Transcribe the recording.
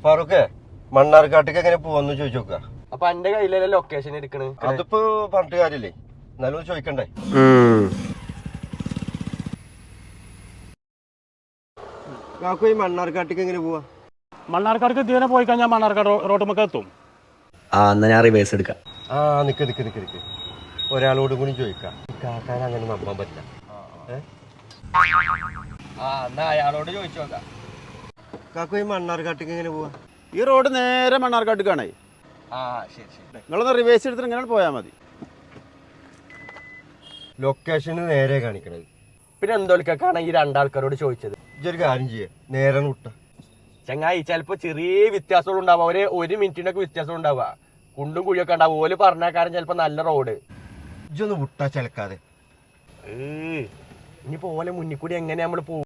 ഫാറൂഖേ മണ്ണാർക്കാട്ടേക്ക് എങ്ങനെ പോവാന്ന് ചോദിച്ചു നോക്ക. അപ്പൊ എന്റെ കയ്യിലല്ലേ ലൊക്കേഷൻ എടുക്കണ്. അതിപ്പോ പറഞ്ഞിട്ട് കാര്യല്ലേ, എന്നാലും ചോദിക്കണ്ടേ. കാക്കു ഈ മണ്ണാർക്കാട്ടേക്ക് എങ്ങനെ പോവാ? മണ്ണാർക്കാട് ഇതിനെ പോയി കഴിഞ്ഞാൽ മണ്ണാർക്കാട് റോഡുമൊക്കെ എത്തും. എന്നാ ഞാൻ റിവേഴ്സ് എടുക്കാം. നിക്ക് ഒരാളോട് കൂടി ചോദിക്കാം. കാക്കാൻ അങ്ങനെ നമ്പാൻ പറ്റില്ല. എന്നാ അയാളോട് ചോദിച്ചു നോക്കാം. കാക്കു ഈ മണ്ണാർക്കാട്ടേക്ക് എങ്ങനെ പോവാ? ഈ റോഡ് നേരെ മണ്ണാർക്കാട്ടേക്കാണേ. ശരി ശരി. നിങ്ങളൊന്ന് റിവേഴ്സ് എടുത്തിട്ട് ഇങ്ങനെ പോയാൽ മതി. ലൊക്കേഷന് നേരെ കാണിക്കണത്. പിന്നെ എന്തോലിക്കാണ് ഈ രണ്ടാൾക്കാരോട് ചോദിച്ചത്? ഇതൊരു കാര്യം ചെയ്യേ, നേരെ വിട്ട ചങ്ങായി. ചിലപ്പോ ചെറിയ വ്യത്യാസങ്ങൾ ഉണ്ടാവുക, ഒരു മിനിറ്റിനൊക്കെ വ്യത്യാസം ഉണ്ടാവുക, കുണ്ടും കുഴിയൊക്കെ ഉണ്ടാവും. ഓല് പറഞ്ഞാക്കാരൻ ചിലപ്പോ നല്ല റോഡ്. ഇതൊന്ന് വിട്ടാ ചിലക്കാതെ. ഇനിയിപ്പോ ഓലെ മുന്നിൽ കൂടി എങ്ങനെ നമ്മള് പോകും?